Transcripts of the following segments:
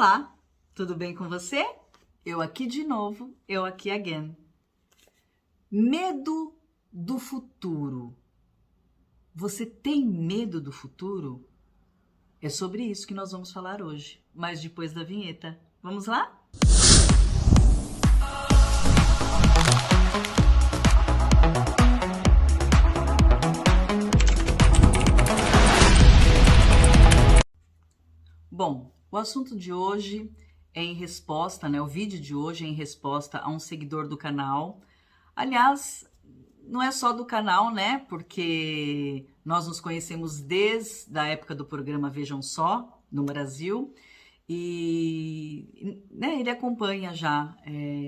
Olá, tudo bem com você? Eu aqui de novo, eu aqui again. Medo do futuro. Você tem medo do futuro? É sobre isso que nós vamos falar hoje, mas depois da vinheta. Vamos lá? Bom, o assunto de hoje é em resposta, né? O vídeo de hoje é em resposta a um seguidor do canal. Aliás, não é só do canal, né? Porque nós nos conhecemos desde a época do programa Vejam Só, no Brasil. E né, ele acompanha já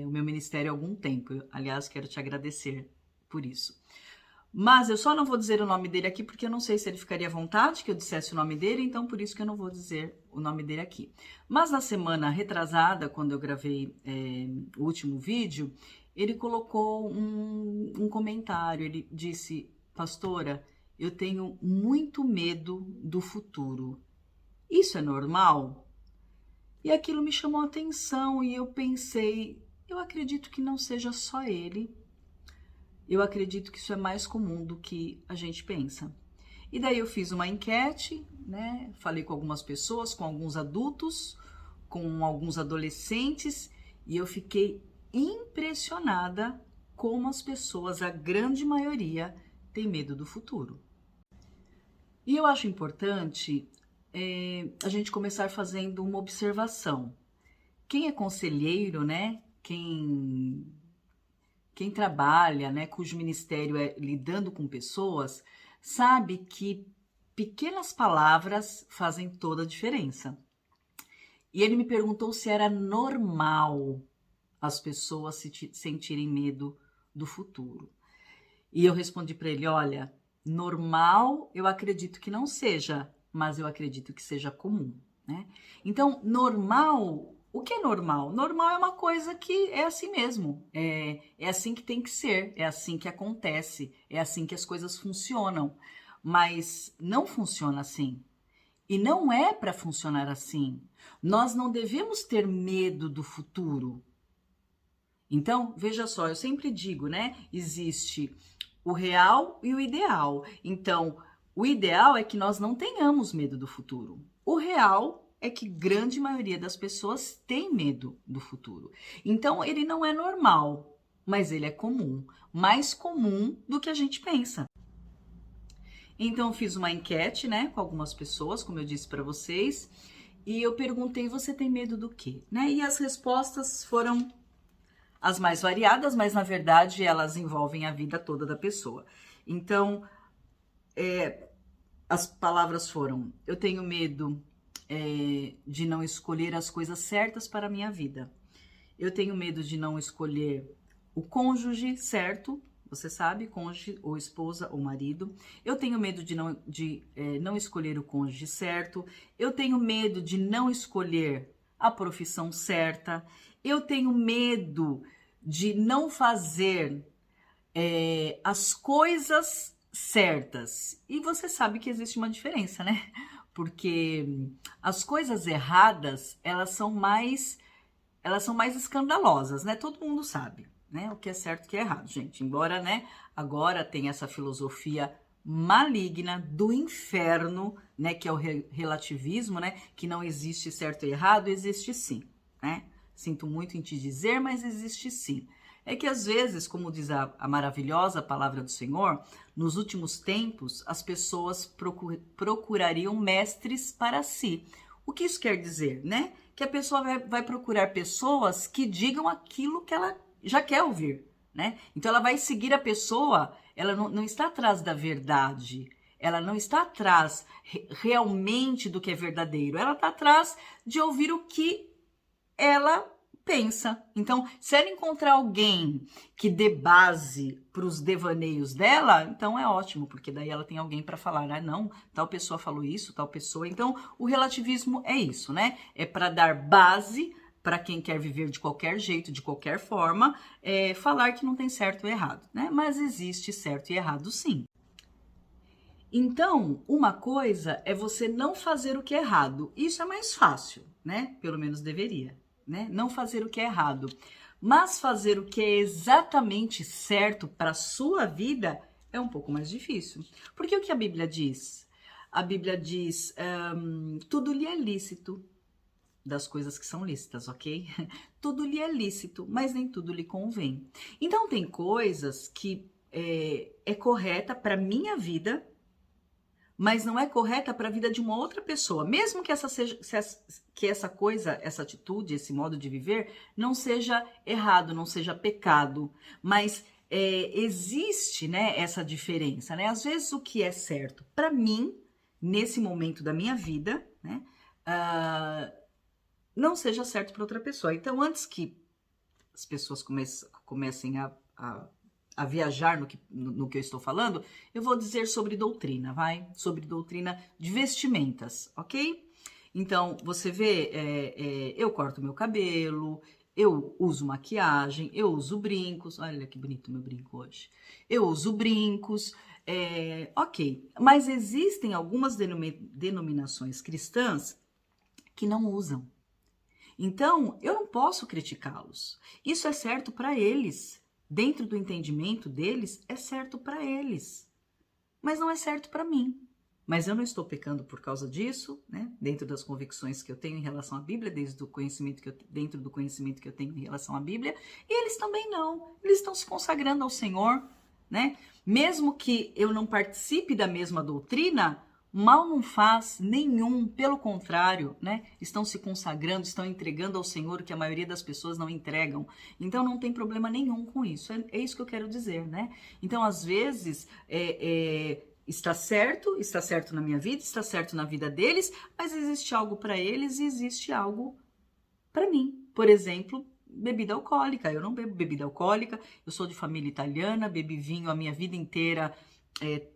o meu ministério há algum tempo. Aliás, quero te agradecer por isso. Mas eu só não vou dizer o nome dele aqui porque eu não sei se ele ficaria à vontade que eu dissesse o nome dele, então por isso que eu não vou dizer o nome dele aqui. Mas na semana retrasada, quando eu gravei o último vídeo, ele colocou um comentário. Ele disse: pastora, eu tenho muito medo do futuro. Isso é normal? E aquilo me chamou a atenção e eu pensei, eu acredito que não seja só ele. Eu acredito que isso é mais comum do que a gente pensa. E daí eu fiz uma enquete, né? Falei com algumas pessoas, com alguns adultos, com alguns adolescentes, e eu fiquei impressionada como as pessoas, a grande maioria, tem medo do futuro. E eu acho importante a gente começar fazendo uma observação. Quem é conselheiro, né? Quem trabalha, né, cujo ministério é lidando com pessoas, sabe que pequenas palavras fazem toda a diferença. E ele me perguntou se era normal as pessoas se sentirem medo do futuro. E eu respondi para ele, olha, normal eu acredito que não seja, mas eu acredito que seja comum, né? Então, normal... O que é normal? Normal é uma coisa que é assim mesmo, é assim que tem que ser, é assim que acontece, é assim que as coisas funcionam, mas não funciona assim. E não é para funcionar assim. Nós não devemos ter medo do futuro. Então, veja só, eu sempre digo, né? Existe o real e o ideal. Então, o ideal é que nós não tenhamos medo do futuro. O real é que grande maioria das pessoas tem medo do futuro. Então, ele não é normal, mas ele é comum. Mais comum do que a gente pensa. Então, eu fiz uma enquete, né, com algumas pessoas, como eu disse para vocês, e eu perguntei, você tem medo do quê? Né? E as respostas foram as mais variadas, mas, na verdade, elas envolvem a vida toda da pessoa. Então, as palavras foram, eu tenho medo de não escolher as coisas certas para a minha vida. Eu tenho medo de não escolher o cônjuge certo, você sabe, cônjuge ou esposa ou marido. Eu tenho medo de não escolher o cônjuge certo. Eu tenho medo de não escolher a profissão certa. Eu tenho medo de não fazer as coisas certas. E você sabe que existe uma diferença, né? Porque as coisas erradas, elas são mais escandalosas, né? Todo mundo sabe, né? O que é certo e o que é errado, gente. Embora, né, agora tem essa filosofia maligna do inferno, né, que é o relativismo, né, que não existe certo e errado, existe sim, né? Sinto muito em te dizer, mas existe sim. É que às vezes, como diz a maravilhosa palavra do Senhor, nos últimos tempos as pessoas procurariam mestres para si. O que isso quer dizer, né? Que a pessoa vai procurar pessoas que digam aquilo que ela já quer ouvir, né? Então ela vai seguir a pessoa, ela não está atrás da verdade, ela não está atrás realmente do que é verdadeiro, ela está atrás de ouvir o que ela pensa. Então, se ela encontrar alguém que dê base para os devaneios dela, então é ótimo, porque daí ela tem alguém para falar, né? Não, tal pessoa falou isso, tal pessoa. Então, o relativismo é isso, né? É para dar base para quem quer viver de qualquer jeito, de qualquer forma, falar que não tem certo e errado, né? Mas existe certo e errado, sim. Então, uma coisa é você não fazer o que é errado. Isso é mais fácil, né? Pelo menos deveria, né? Não fazer o que é errado. Mas fazer o que é exatamente certo para a sua vida é um pouco mais difícil. Porque o que a Bíblia diz? A Bíblia diz, tudo lhe é lícito, das coisas que são lícitas, ok? Tudo lhe é lícito, mas nem tudo lhe convém. Então, tem coisas que é correta para minha vida, mas não é correta para a vida de uma outra pessoa. Mesmo que essa coisa, essa atitude, esse modo de viver, não seja errado, não seja pecado. Mas existe, né, essa diferença, né? Às vezes o que é certo para mim, nesse momento da minha vida, né, não seja certo para outra pessoa. Então, antes que as pessoas comecem a viajar no que eu estou falando, eu vou dizer sobre doutrina, vai? Sobre doutrina de vestimentas, ok? Então, você vê, eu corto meu cabelo, eu uso maquiagem, eu uso brincos. Olha que bonito meu brinco hoje. Eu uso brincos, ok. Mas existem algumas denominações cristãs que não usam. Então, eu não posso criticá-los. Isso é certo para eles. Dentro do entendimento deles, é certo para eles. Mas não é certo para mim. Mas eu não estou pecando por causa disso, né? Dentro das convicções que eu tenho em relação à Bíblia, dentro do conhecimento que eu tenho em relação à Bíblia, e eles também não. Eles estão se consagrando ao Senhor, né? Mesmo que eu não participe da mesma doutrina, mal não faz nenhum, pelo contrário, né? Estão se consagrando, estão entregando ao Senhor o que a maioria das pessoas não entregam. Então não tem problema nenhum com isso. É isso que eu quero dizer, né? Então, às vezes, está certo na minha vida, está certo na vida deles, mas existe algo para eles e existe algo para mim. Por exemplo, bebida alcoólica. Eu não bebo bebida alcoólica, eu sou de família italiana, bebi vinho a minha vida inteira.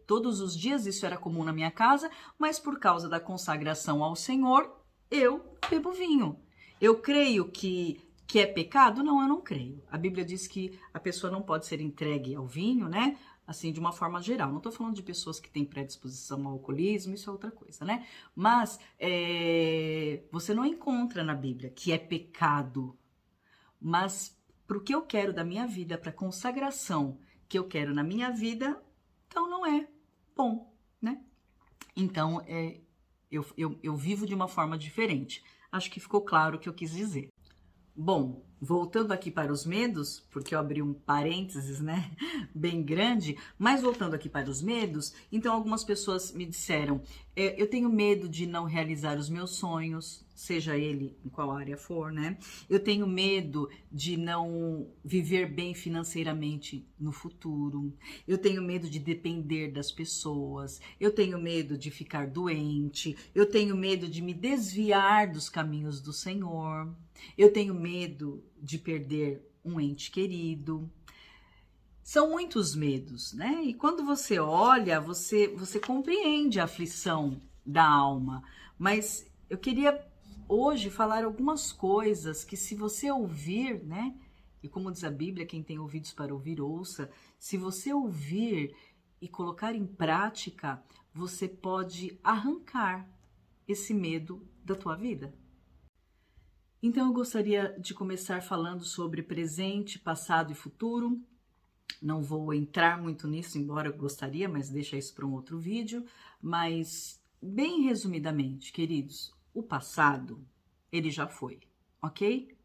Todos os dias isso era comum na minha casa, mas por causa da consagração ao Senhor, eu bebo vinho. Eu creio que é pecado? Não, eu não creio. A Bíblia diz que a pessoa não pode ser entregue ao vinho, né? Assim, de uma forma geral. Não estou falando de pessoas que têm predisposição ao alcoolismo, isso é outra coisa, né? Mas você não encontra na Bíblia que é pecado. Mas para o que eu quero da minha vida, para a consagração que eu quero na minha vida, então não é bom, né? Então, eu vivo de uma forma diferente. Acho que ficou claro o que eu quis dizer. Bom, voltando aqui para os medos, porque eu abri um parênteses, né, bem grande, mas voltando aqui para os medos, então algumas pessoas me disseram, eu tenho medo de não realizar os meus sonhos, seja ele em qual área for, né? Eu tenho medo de não viver bem financeiramente no futuro, eu tenho medo de depender das pessoas, eu tenho medo de ficar doente, eu tenho medo de me desviar dos caminhos do Senhor, eu tenho medo de perder um ente querido. São muitos medos, né? E quando você olha, você compreende a aflição da alma. Mas eu queria hoje falar algumas coisas que, se você ouvir, né? E como diz a Bíblia, quem tem ouvidos para ouvir, ouça. Se você ouvir e colocar em prática, você pode arrancar esse medo da tua vida. Então, eu gostaria de começar falando sobre presente, passado e futuro. Não vou entrar muito nisso, embora eu gostaria, mas deixa isso para um outro vídeo. Mas, bem resumidamente, queridos, o passado, ele já foi, ok?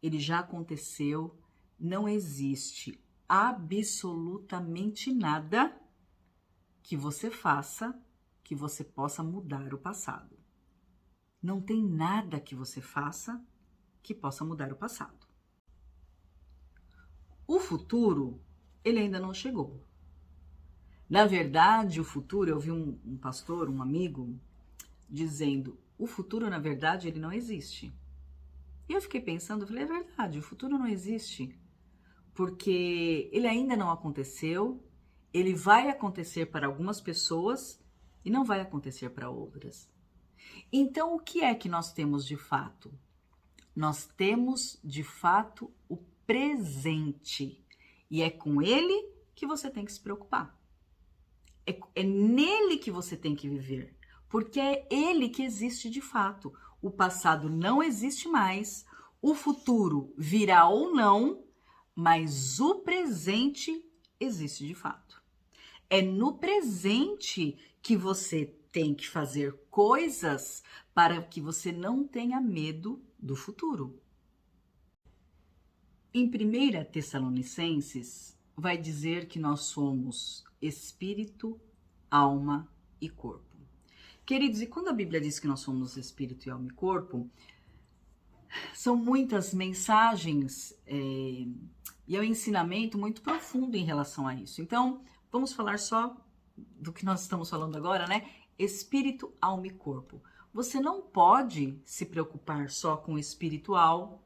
Ele já aconteceu, não existe absolutamente nada que você faça que você possa mudar o passado. Não tem nada que você faça que possa mudar o passado. O futuro, ele ainda não chegou. Na verdade, o futuro, eu vi um pastor, um amigo, dizendo, o futuro, na verdade, ele não existe. E eu fiquei pensando, eu falei, é verdade, o futuro não existe. Porque ele ainda não aconteceu, ele vai acontecer para algumas pessoas e não vai acontecer para outras. Então, o que é que nós temos de fato? Nós temos, de fato, o presente. E é com ele que você tem que se preocupar. É nele que você tem que viver, porque é ele que existe de fato. O passado não existe mais, o futuro virá ou não, mas o presente existe de fato. É no presente que você tem que fazer coisas para que você não tenha medo do futuro. Em 1 Tessalonicenses, vai dizer que nós somos espírito, alma e corpo. Queridos, e quando a Bíblia diz que nós somos espírito, alma e corpo, são muitas mensagens e é um ensinamento muito profundo em relação a isso. Então, vamos falar só do que nós estamos falando agora, né? Espírito, alma e corpo. Você não pode se preocupar só com o espiritual,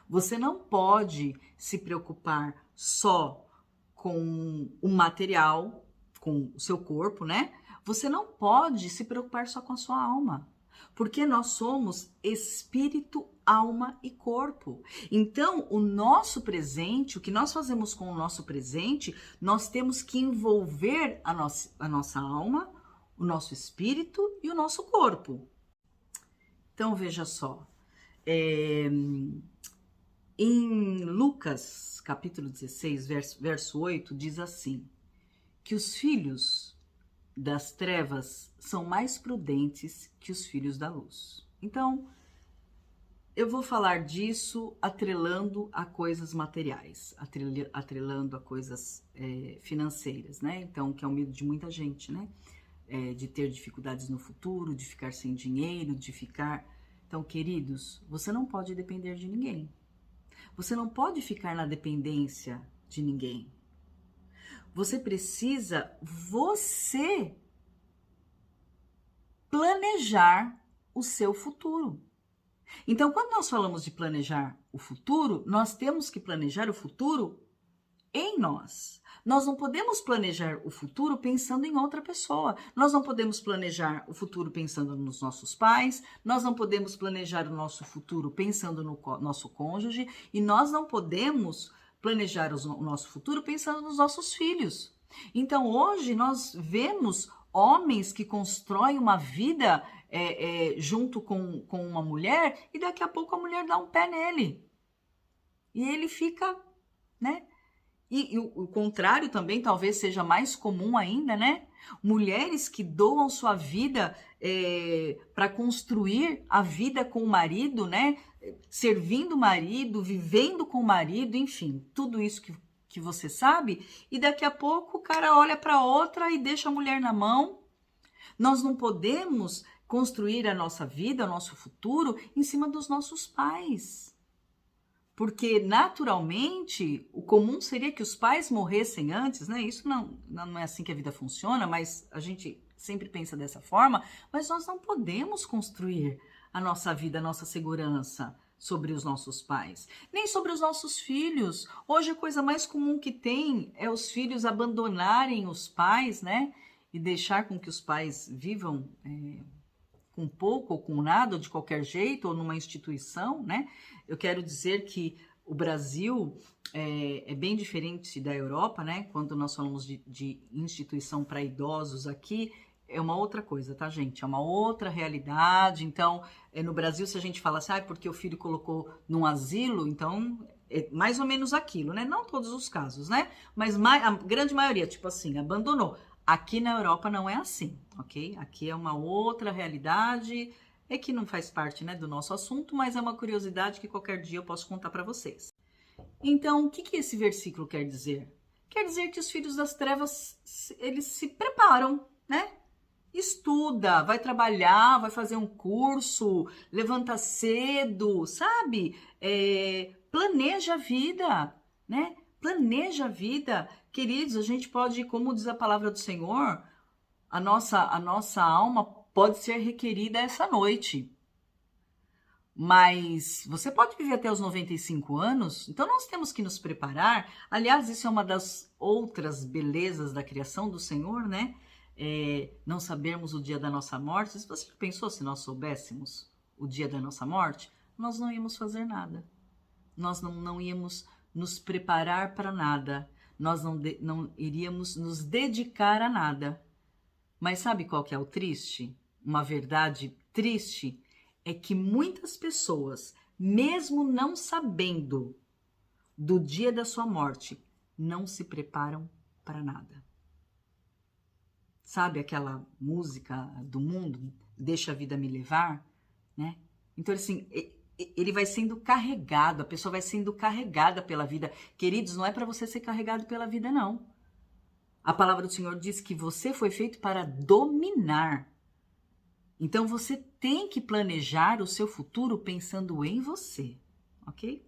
você não pode se preocupar só com o material, com o seu corpo, né? Você não pode se preocupar só com a sua alma, porque nós somos espírito, alma e corpo. Então, o nosso presente, o que nós fazemos com o nosso presente, nós temos que envolver a nossa alma, o nosso espírito e o nosso corpo. Então, veja só, em Lucas, capítulo 16, verso 8, diz assim, que os filhos das trevas são mais prudentes que os filhos da luz. Então, eu vou falar disso atrelando a coisas materiais, atrelando a coisas financeiras, né? Então, que é o medo de muita gente, né? De ter dificuldades no futuro, de ficar sem dinheiro, de ficar... Então, queridos, você não pode depender de ninguém. Você não pode ficar na dependência de ninguém. Você precisa, você, planejar o seu futuro. Então, quando nós falamos de planejar o futuro, nós temos que planejar o futuro em nós. Nós não podemos planejar o futuro pensando em outra pessoa. Nós não podemos planejar o futuro pensando nos nossos pais. Nós não podemos planejar o nosso futuro pensando no nosso cônjuge. E nós não podemos planejar o nosso futuro pensando nos nossos filhos. Então, hoje, nós vemos homens que constroem uma vida junto com uma mulher e daqui a pouco a mulher dá um pé nele. E ele fica, né? E o contrário também talvez seja mais comum ainda, né? Mulheres que doam sua vida para construir a vida com o marido, né? Servindo o marido, vivendo com o marido, enfim, tudo isso que você sabe. E daqui a pouco o cara olha para outra e deixa a mulher na mão. Nós não podemos construir a nossa vida, o nosso futuro em cima dos nossos pais. Porque, naturalmente, o comum seria que os pais morressem antes, né? Isso não é assim que a vida funciona, mas a gente sempre pensa dessa forma. Mas nós não podemos construir a nossa vida, a nossa segurança sobre os nossos pais, nem sobre os nossos filhos. Hoje a coisa mais comum que tem é os filhos abandonarem os pais, né? E deixar com que os pais vivam com pouco ou com nada, ou de qualquer jeito, ou numa instituição, né? Eu quero dizer que o Brasil é bem diferente da Europa, né? Quando nós falamos de instituição para idosos aqui, é uma outra coisa, tá, gente? É uma outra realidade. Então, no Brasil, se a gente fala assim, porque o filho colocou num asilo, então é mais ou menos aquilo, né? Não todos os casos, né? Mas a grande maioria, tipo assim, abandonou. Aqui na Europa não é assim, ok? Aqui é uma outra realidade, que não faz parte, né, do nosso assunto, mas é uma curiosidade que qualquer dia eu posso contar para vocês. Então, o que esse versículo quer dizer? Quer dizer que os filhos das trevas, eles se preparam, né? Estuda, vai trabalhar, vai fazer um curso, levanta cedo, sabe? Planeja a vida, né? Planeja a vida. Queridos, a gente pode, como diz a palavra do Senhor, a nossa alma pode ser requerida essa noite. Mas você pode viver até os 95 anos, então nós temos que nos preparar. Aliás, isso é uma das outras belezas da criação do Senhor, né? Não sabermos o dia da nossa morte. Se você pensou, se nós soubéssemos o dia da nossa morte, nós não íamos fazer nada. Nós não íamos nos preparar para nada. Nós não iríamos nos dedicar a nada. Mas sabe qual que é o triste? Uma verdade triste é que muitas pessoas, mesmo não sabendo do dia da sua morte, não se preparam para nada. Sabe aquela música do mundo, Deixa a Vida Me Levar, né? Então, assim, ele vai sendo carregado, a pessoa vai sendo carregada pela vida. Queridos, não é para você ser carregado pela vida, não. A palavra do Senhor diz que você foi feito para dominar. Então, você tem que planejar o seu futuro pensando em você, ok?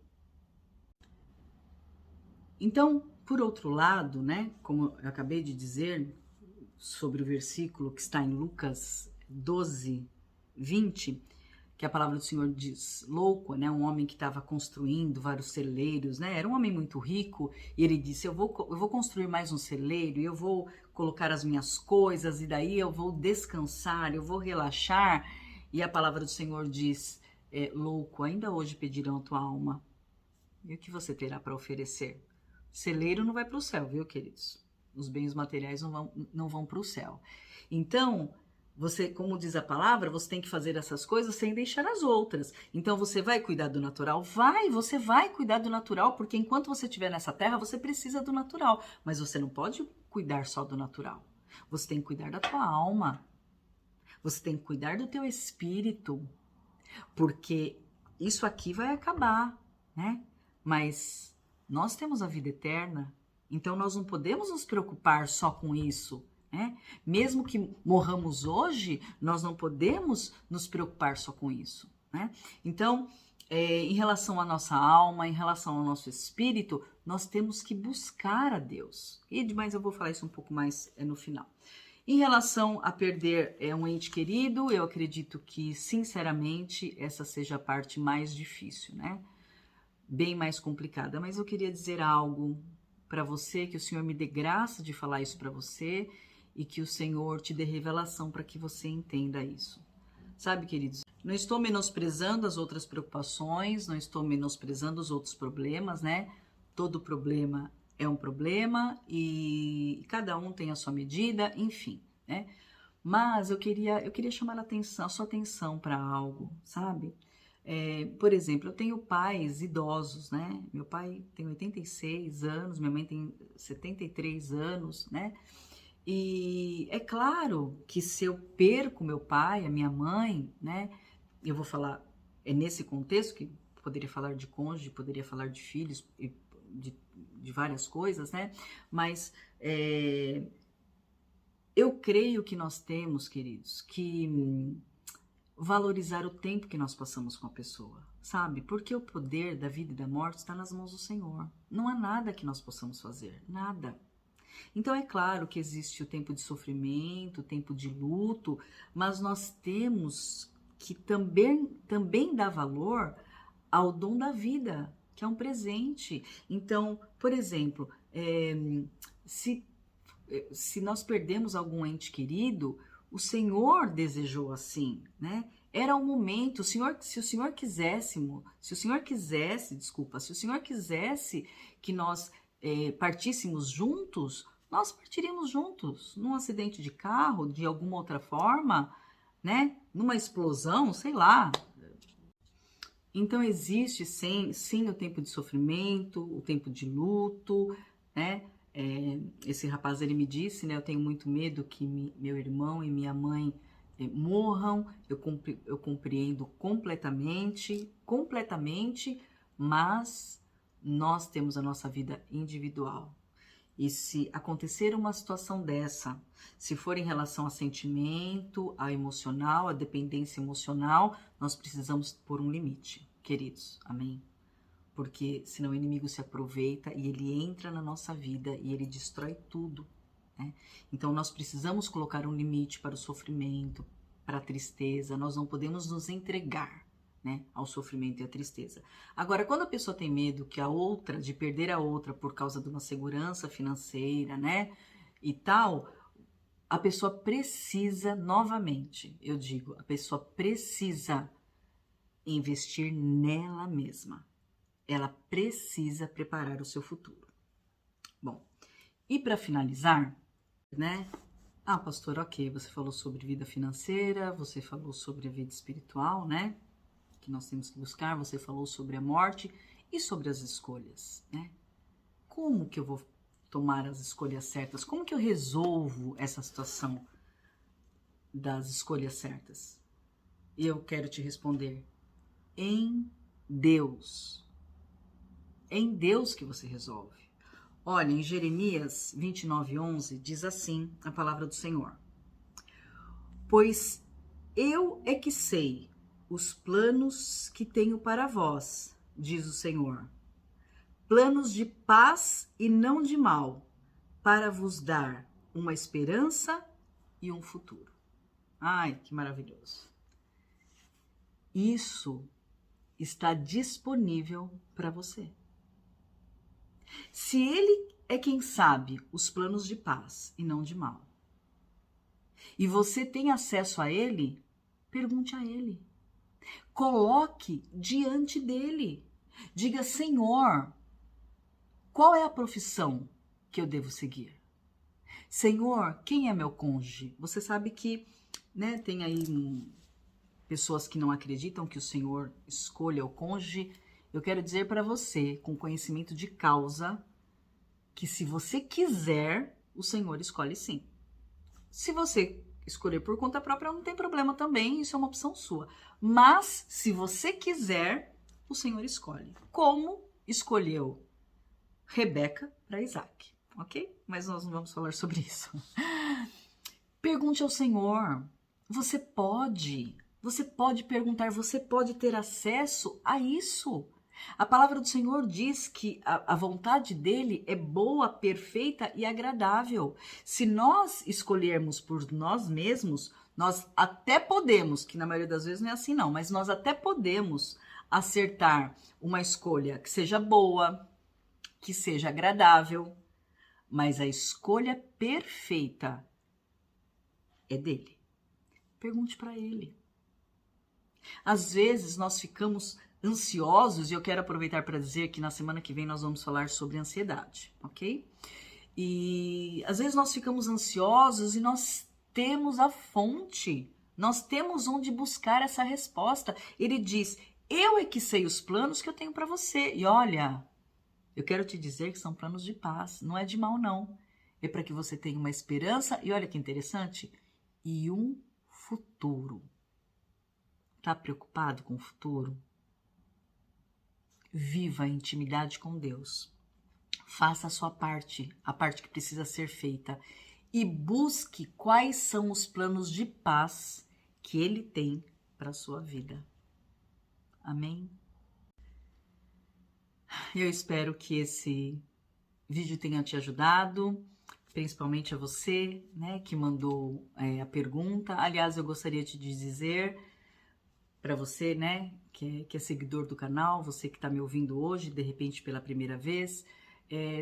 Então, por outro lado, né, como eu acabei de dizer sobre o versículo que está em Lucas 12, 20, que a palavra do Senhor diz, louco, né, um homem que estava construindo vários celeiros, né, era um homem muito rico, e ele disse, eu vou construir mais um celeiro, e eu vou colocar as minhas coisas, e daí eu vou descansar, eu vou relaxar, e a palavra do Senhor diz, louco, ainda hoje pedirão a tua alma, e o que você terá para oferecer? Celeiro não vai para o céu, viu, queridos? Os bens materiais não vão para o céu. Então, você, como diz a palavra, você tem que fazer essas coisas sem deixar as outras. Então, você vai cuidar do natural? Você vai cuidar do natural, porque enquanto você estiver nessa terra, você precisa do natural. Mas você não pode cuidar só do natural. Você tem que cuidar da tua alma. Você tem que cuidar do teu espírito. Porque isso aqui vai acabar, né? Mas nós temos a vida eterna, então nós não podemos nos preocupar só com isso, né? Mesmo que morramos hoje, nós não podemos nos preocupar só com isso, né? Então, em relação à nossa alma, em relação ao nosso espírito, nós temos que buscar a Deus. Mas eu vou falar isso um pouco mais no final. Em relação a perder um ente querido, eu acredito que, sinceramente, essa seja a parte mais difícil, né? Bem mais complicada, mas eu queria dizer algo para você, que o Senhor me dê graça de falar isso para você e que o Senhor te dê revelação para que você entenda isso. Sabe, queridos, não estou menosprezando as outras preocupações, não estou menosprezando os outros problemas, né? Todo problema é um problema e cada um tem a sua medida, enfim, né? Mas eu queria chamar a sua atenção para algo, sabe? Por exemplo, eu tenho pais idosos, né? Meu pai tem 86 anos, minha mãe tem 73 anos, né? E é claro que se eu perco meu pai, a minha mãe, né? Eu vou falar, é nesse contexto que poderia falar de cônjuge, poderia falar de filhos, de várias coisas, né? Mas eu creio que nós temos, queridos, que valorizar o tempo que nós passamos com a pessoa, sabe? Porque o poder da vida e da morte está nas mãos do Senhor. Não há nada que nós possamos fazer, nada. Então é claro que existe o tempo de sofrimento, o tempo de luto, mas nós temos que também dar valor ao dom da vida, que é um presente. Então, por exemplo, se nós perdemos algum ente querido, o Senhor desejou assim, né? Era o momento, se o Senhor quisesse que nós partíssemos juntos, nós partiríamos juntos, num acidente de carro, de alguma outra forma, né? Numa explosão, sei lá. Então existe sim o tempo de sofrimento, o tempo de luto, né? Esse rapaz, ele me disse, né? Eu tenho muito medo que meu irmão e minha mãe morram. Eu compreendo completamente, mas nós temos a nossa vida individual. E se acontecer uma situação dessa, se for em relação a sentimento, a emocional, a dependência emocional, nós precisamos pôr um limite, queridos. Amém? Porque senão o inimigo se aproveita e ele entra na nossa vida e ele destrói tudo, né? Então nós precisamos colocar um limite para o sofrimento, para a tristeza. Nós não podemos nos entregar, né, ao sofrimento e à tristeza. Agora, quando a pessoa tem medo de perder a outra por causa de uma segurança financeira, né, e tal, a pessoa precisa, novamente, eu digo, a pessoa precisa investir nela mesma. Ela precisa preparar o seu futuro. Bom, e para finalizar, né, Ah, pastor, ok, você falou sobre vida financeira, você falou sobre a vida espiritual, né? Que nós temos que buscar, você falou sobre a morte e sobre as escolhas, né? Como que eu vou tomar as escolhas certas? Como que eu resolvo essa situação das escolhas certas? E eu quero te responder: em Deus. É em Deus que você resolve. Olha, em Jeremias 29:11 diz assim a palavra do Senhor: pois eu é que sei os planos que tenho para vós, diz o Senhor, planos de paz e não de mal, para vos dar uma esperança e um futuro. Ai, que maravilhoso. Isso está disponível para você. Se ele é quem sabe os planos de paz e não de mal, e você tem acesso a ele, pergunte a ele. Coloque diante dele. Diga: Senhor, qual é a profissão que eu devo seguir? Senhor, quem é meu cônjuge? Você sabe que, né, tem aí pessoas que não acreditam que o Senhor escolha o cônjuge. Eu quero dizer para você, com conhecimento de causa, que se você quiser, o Senhor escolhe sim. Se você escolher por conta própria, não tem problema também, isso é uma opção sua. Mas, se você quiser, o Senhor escolhe. Como escolheu Rebeca para Isaac, ok? Mas nós não vamos falar sobre isso. Pergunte ao Senhor. Você pode perguntar, você pode ter acesso a isso. A palavra do Senhor diz que a vontade dele é boa, perfeita e agradável. Se nós escolhermos por nós mesmos, nós até podemos, que na maioria das vezes não é assim não, mas nós até podemos acertar uma escolha que seja boa, que seja agradável, mas a escolha perfeita é dele. Pergunte para ele. Às vezes nós ficamos ansiosos, e eu quero aproveitar para dizer que na semana que vem nós vamos falar sobre ansiedade, ok? E às vezes nós ficamos ansiosos e nós temos a fonte, nós temos onde buscar essa resposta. Ele diz: eu é que sei os planos que eu tenho para você. E olha, eu quero te dizer que são planos de paz, não é de mal não. É para que você tenha uma esperança e olha que interessante, e um futuro. Tá preocupado com o futuro? Viva a intimidade com Deus. Faça a sua parte, a parte que precisa ser feita. E busque quais são os planos de paz que Ele tem para a sua vida. Amém? Eu espero que esse vídeo tenha te ajudado, principalmente a você, né, que mandou a pergunta. Aliás, eu gostaria de dizer para você, né, que é seguidor do canal, você que está me ouvindo hoje, de repente pela primeira vez,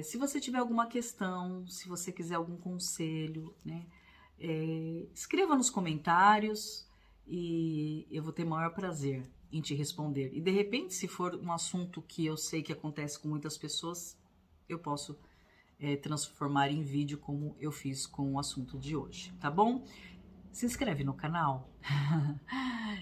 se você tiver alguma questão, se você quiser algum conselho, né, escreva nos comentários e eu vou ter o maior prazer em te responder. E de repente, se for um assunto que eu sei que acontece com muitas pessoas, eu posso transformar em vídeo como eu fiz com o assunto de hoje, tá bom? Se inscreve no canal.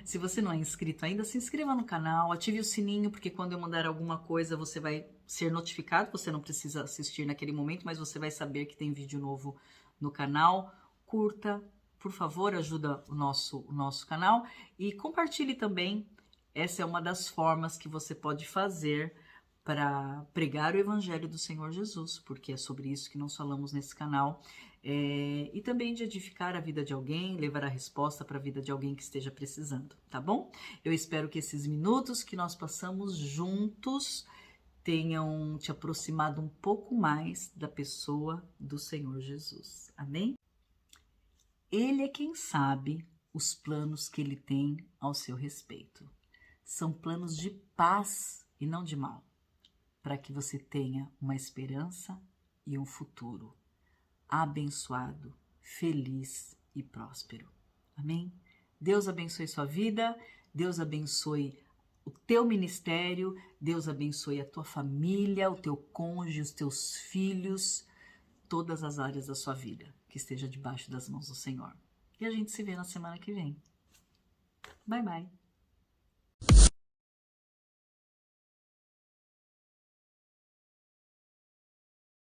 Se você não é inscrito ainda, se inscreva no canal, ative o sininho, porque quando eu mandar alguma coisa você vai ser notificado. Você não precisa assistir naquele momento, mas você vai saber que tem vídeo novo no canal. Curta, por favor, ajuda o nosso canal e compartilhe também. Essa é uma das formas que você pode fazer para pregar o Evangelho do Senhor Jesus, porque é sobre isso que nós falamos nesse canal. E também de edificar a vida de alguém, levar a resposta para a vida de alguém que esteja precisando, tá bom? Eu espero que esses minutos que nós passamos juntos tenham te aproximado um pouco mais da pessoa do Senhor Jesus. Amém? Ele é quem sabe os planos que ele tem ao seu respeito. São planos de paz e não de mal, para que você tenha uma esperança e um futuro abençoado, feliz e próspero. Amém? Deus abençoe sua vida, Deus abençoe o teu ministério, Deus abençoe a tua família, o teu cônjuge, os teus filhos, todas as áreas da sua vida. Que que esteja debaixo das mãos do Senhor. E a gente se vê na semana que vem. Bye, bye.